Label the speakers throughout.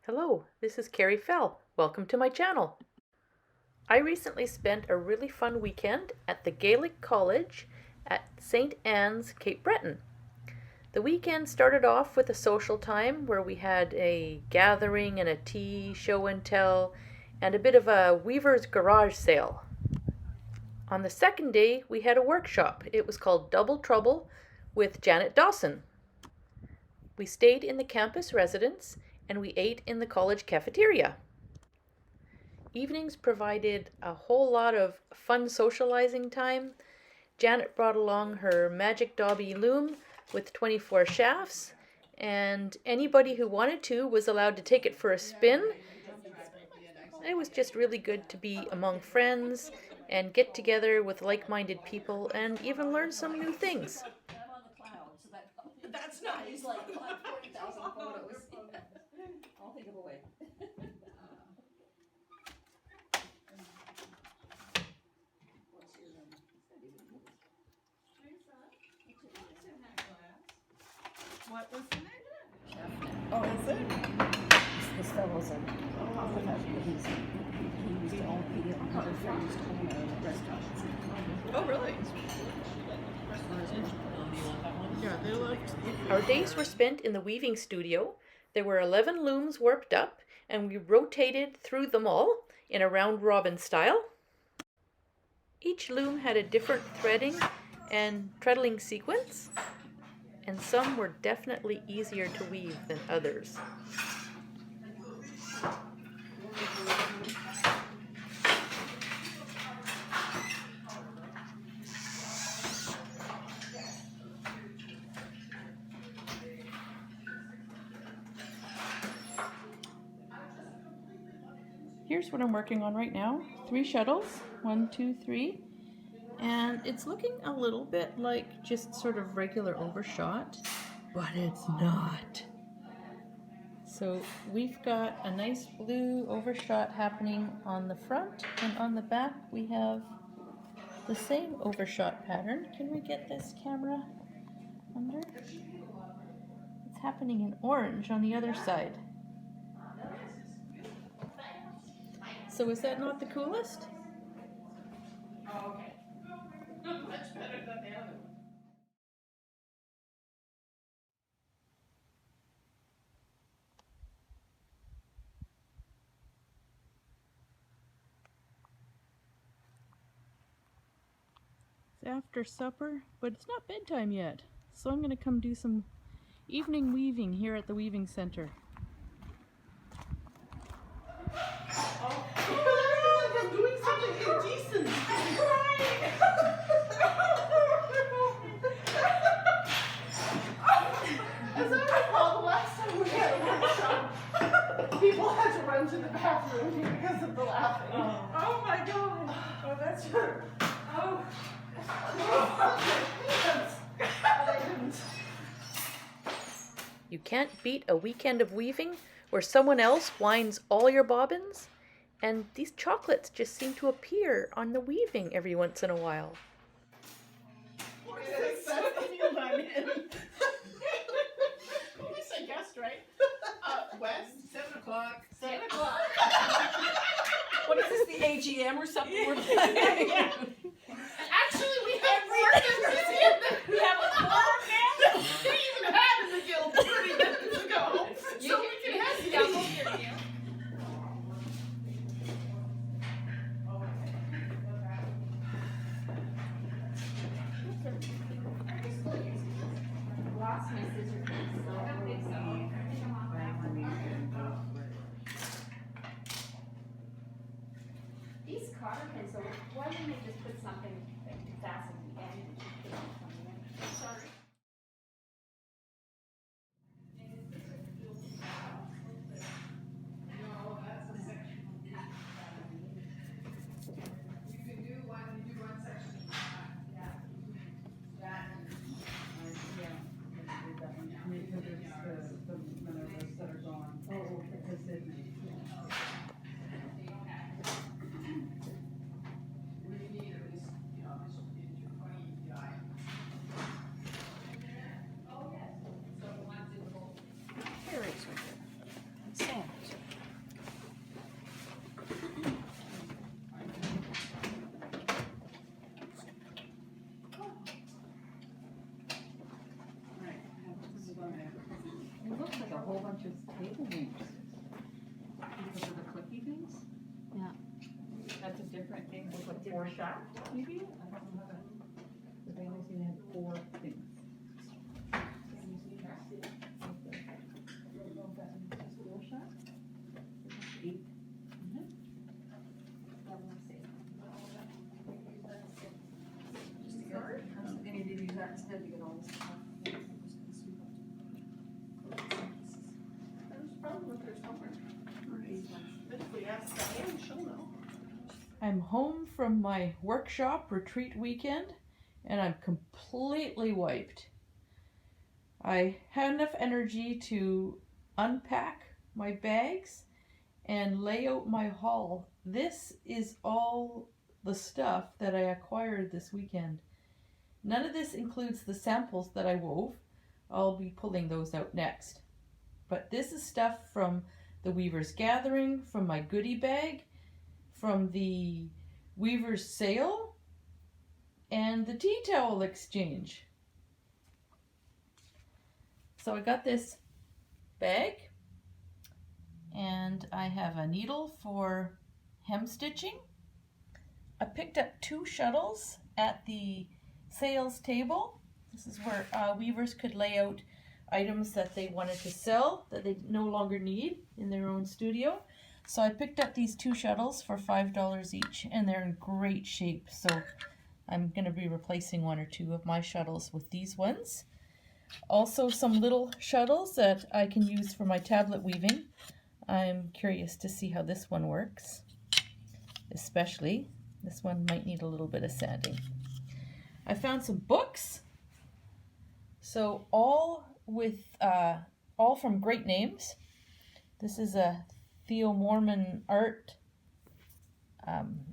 Speaker 1: Hello, this is Carrie Fell. Welcome to my channel. I recently spent a really fun weekend at the Gaelic College at St. Anne's, Cape Breton. The weekend started off with a social time where we had a gathering and a tea, show and tell, and a bit of a weaver's garage sale. On the second day, we had a workshop. It was called Double Trouble with Janet Dawson. We stayed in the campus residence and we ate in the college cafeteria. Evenings provided a whole lot of fun socializing time. Janet brought along her Magic Dobby loom with 24 shafts, and anybody who wanted to was allowed to take it for a spin. It was just really good to be among friends and get together with like-minded people and even learn some new things.
Speaker 2: I'm on the cloud, so that probably that's nice. Like 40,000 photos. I'll think of a way.
Speaker 3: What was the name? Oh, is it?
Speaker 2: This fellow's a professional. He used to own, he and other friends used to own a restaurant.
Speaker 3: Oh, really? Yeah, they looked.
Speaker 1: Our days were spent in the weaving studio. There were 11 looms warped up, and we rotated through them all in a round-robin style. Each loom had a different threading and treadling sequence, and some were definitely easier to weave than others. Here's what I'm working on right now. 3 shuttles, 1, 2, 3. And it's looking a little bit like just sort of regular overshot, but it's not. So we've got a nice blue overshot happening on the front, and on the back we have the same overshot pattern. Can we get this camera under? It's happening in orange on the other side. So is that not the coolest?
Speaker 3: Oh, okay. Much better than the other one.
Speaker 1: It's after supper, but it's not bedtime yet. So I'm going to come do some evening weaving here at the Weaving Center.
Speaker 3: Oh, I'm doing something indecent. As I recall, the last time we had a workshop, people had to run to the bathroom because of the laughing. Oh my god. Oh, that's your. Oh.
Speaker 1: You can't beat a weekend of weaving where someone else winds all your bobbins, and these chocolates just seem to appear on the weaving every once in a while.
Speaker 3: That's the field I'm in. We said guest, right? West, 7 o'clock. 7 o'clock.
Speaker 2: What is this, the AGM or something? We're
Speaker 3: Yeah. Actually, we have workers in there.
Speaker 2: We have a quorum now?
Speaker 3: We even had in the guild 30 minutes ago. So we can have
Speaker 2: Yeah, go here, yeah.
Speaker 4: Lost my scissors. These cotter pins, so why didn't they just put something like to fasten the end and keep it coming in? Sorry.
Speaker 2: table names. Because of the clicky things? Yeah.
Speaker 3: That's a different thing, with like 4 shaft, maybe? I don't know how to.
Speaker 2: The Baileys even had 4 things.
Speaker 1: I'm home from my workshop retreat weekend and I'm completely wiped. I had enough energy to unpack my bags and lay out my haul. This is all the stuff that I acquired this weekend. None of this includes the samples that I wove. I'll be pulling those out next. But this is stuff from the Weaver's Gathering, from my goodie bag, from the Weaver's Sale, and the tea towel exchange. So I got this bag, and I have a needle for hem stitching. I picked up 2 shuttles at the sales table. This is where weavers could lay out items that they wanted to sell that they no longer need in their own studio. So I picked up these 2 shuttles for $5 each, and they're in great shape. So I'm going to be replacing 1 or 2 of my shuttles with these ones. Also some little shuttles that I can use for my tablet weaving. I'm curious to see how this one works. Especially, this one might need a little bit of sanding. I found some books. So all from great names. This is a Theo Mormon art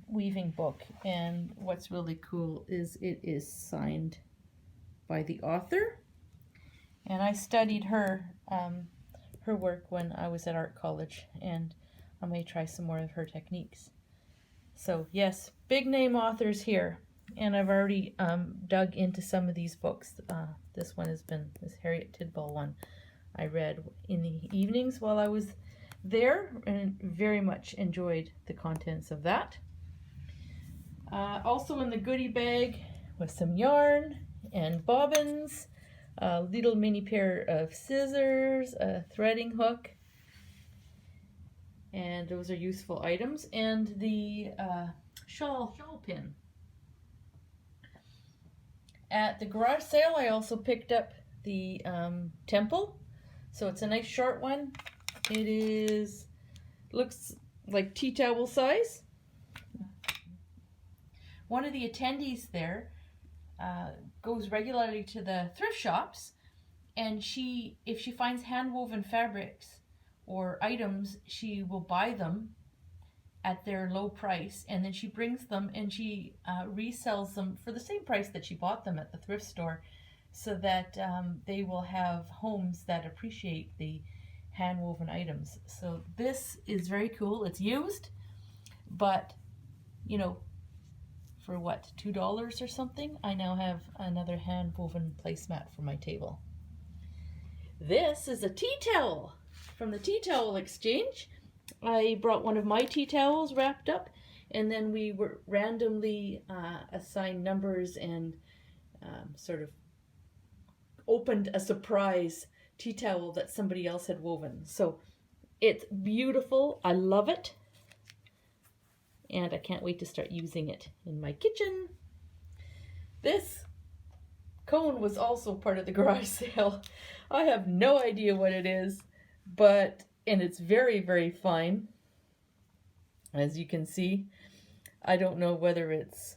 Speaker 1: weaving book, and what's really cool is it is signed by the author, and I studied her work when I was at art college, and I may try some more of her techniques. So yes, big name authors here, and I've already dug into some of these books. This Harriet Tidball one I read in the evenings while I was there, and very much enjoyed the contents of that. Also in the goodie bag was some yarn and bobbins, a little mini pair of scissors, a threading hook, and those are useful items, and the shawl pin. At the garage sale I also picked up the temple. So it's a nice short one. It looks like tea towel size. One of the attendees there goes regularly to the thrift shops, and if she finds hand-woven fabrics or items, she will buy them at their low price, and then she brings them and she resells them for the same price that she bought them at the thrift store, so that they will have homes that appreciate the hand-woven items. So this is very cool. It's used, but for what, $2 or something, I now have another hand-woven placemat for my table. This is a tea towel from the tea towel exchange. I brought one of my tea towels wrapped up, and then we were randomly assigned numbers and sort of opened a surprise tea towel that somebody else had woven. So it's beautiful. I love it. And I can't wait to start using it in my kitchen. This cone was also part of the garage sale. I have no idea what it is, and it's very, very fine. As you can see, I don't know whether it's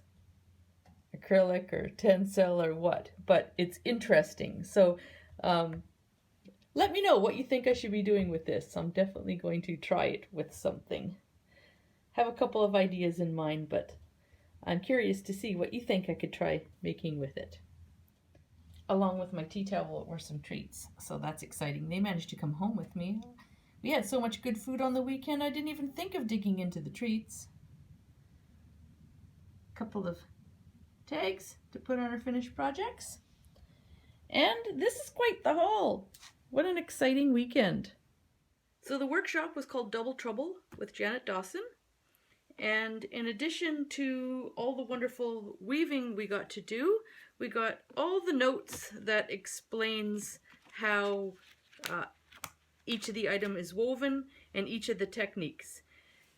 Speaker 1: acrylic or tencel or what, but it's interesting. So let me know what you think I should be doing with this. I'm definitely going to try it with something. Have a couple of ideas in mind, but I'm curious to see what you think I could try making with it. Along with my tea towel were some treats, so that's exciting. They managed to come home with me. We had so much good food on the weekend, I didn't even think of digging into the treats. A couple of tags to put on our finished projects. And this is quite the haul. What an exciting weekend. So the workshop was called Double Trouble with Janet Dawson. And in addition to all the wonderful weaving we got to do, we got all the notes that explains how each of the item is woven and each of the techniques.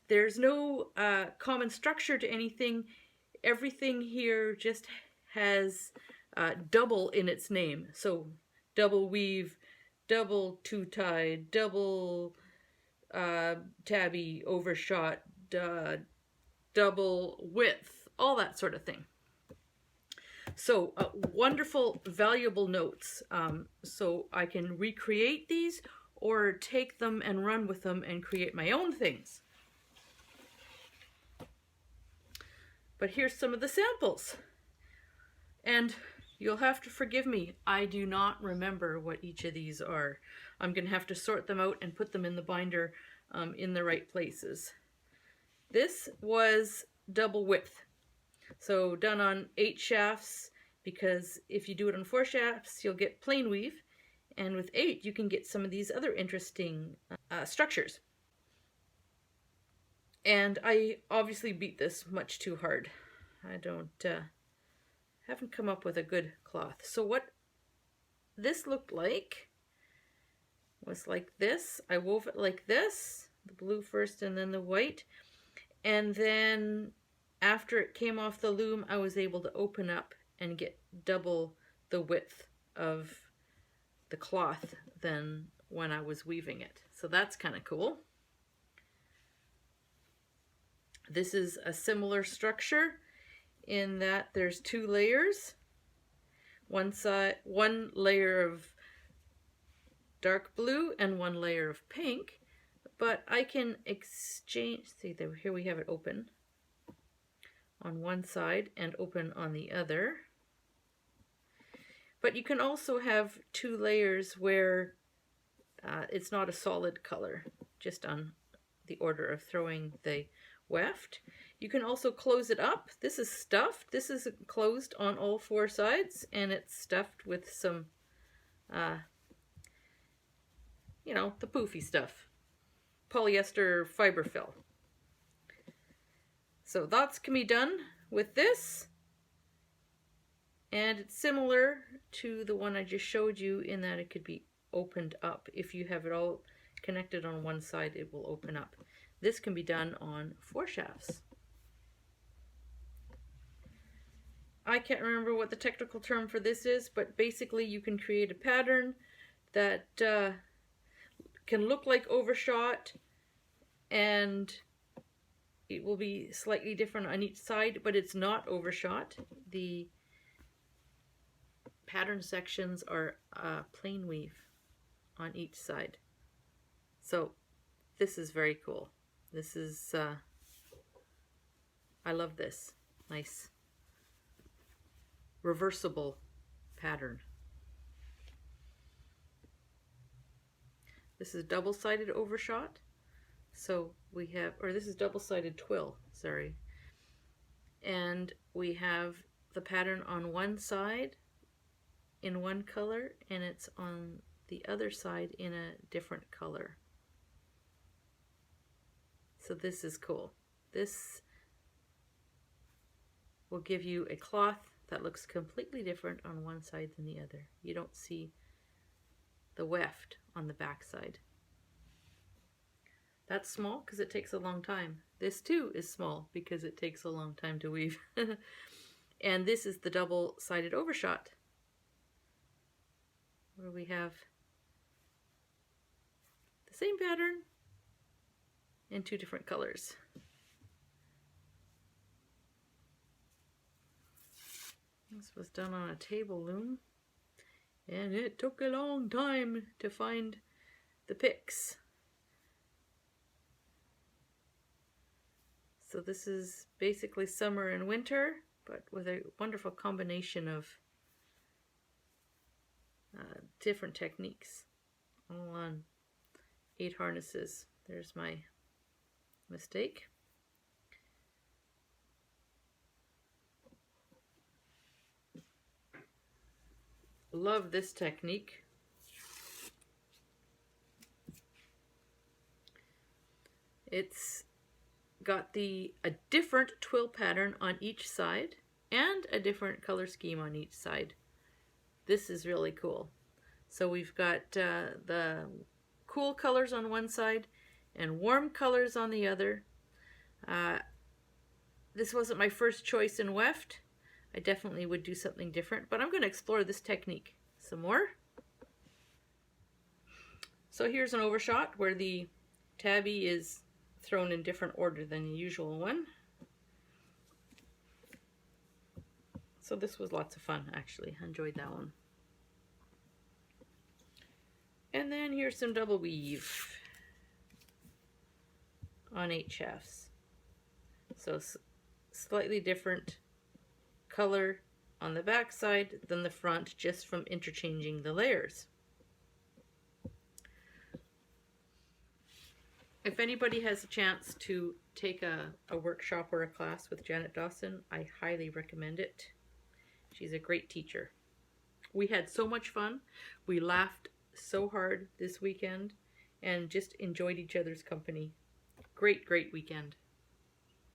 Speaker 1: There's no common structure to anything. Everything here just has double in its name. So double weave, double two-tie, double tabby, overshot, double width, all that sort of thing. So wonderful, valuable notes. So I can recreate these or take them and run with them and create my own things. But here's some of the samples. And you'll have to forgive me, I do not remember what each of these are. I'm going to have to sort them out and put them in the binder in the right places. This was double width. So done on 8 shafts, because if you do it on 4 shafts, you'll get plain weave. And with 8, you can get some of these other interesting structures. And I obviously beat this much too hard. I haven't come up with a good cloth. So what this looked like was like this. I wove it like this, the blue first and then the white. And then after it came off the loom, I was able to open up and get double the width of the cloth than when I was weaving it. So that's kind of cool. This is a similar structure in that there's 2 layers. One layer of dark blue and 1 layer of pink, but I can exchange, see there, here we have it open on one side and open on the other. But you can also have 2 layers where it's not a solid color, just on the order of throwing the weft. You can also close it up. This is stuffed. This is closed on all 4 sides, and it's stuffed with some, you know, the poofy stuff. Polyester fiber fill. So that can be done with this. And it's similar to the one I just showed you in that it could be opened up. If you have it all connected on one side, it will open up. This can be done on 4 shafts. I can't remember what the technical term for this is, but basically you can create a pattern that can look like overshot, and it will be slightly different on each side, but it's not overshot. The pattern sections are plain weave on each side. So this is very cool. This is, I love this. Nice reversible pattern. This is double-sided overshot. So we have, or this is double-sided twill, sorry. And we have the pattern on one side in one color, and it's on the other side in a different color. So this is cool. This will give you a cloth that looks completely different on one side than the other. You don't see the weft on the back side. That's small because it takes a long time. This too is small because it takes a long time to weave. And this is the double-sided overshot, where we have the same pattern in 2 different colors. This was done on a table loom, and it took a long time to find the picks. So this is basically summer and winter, but with a wonderful combination of different techniques, all on 8 harnesses. There's my mistake. Love this technique. It's got a different twill pattern on each side and a different color scheme on each side. This is really cool. So we've got the cool colors on one side and warm colors on the other. This wasn't my first choice in weft. I definitely would do something different, but I'm going to explore this technique some more. So here's an overshot where the tabby is thrown in different order than the usual one. So this was lots of fun, actually. I enjoyed that one. And then here's some double weave on 8 shafts. So slightly different color on the back side than the front, just from interchanging the layers. If anybody has a chance to take a workshop or a class with Janet Dawson, I highly recommend it. She's a great teacher. We had so much fun. We laughed so hard this weekend and just enjoyed each other's company. Great weekend.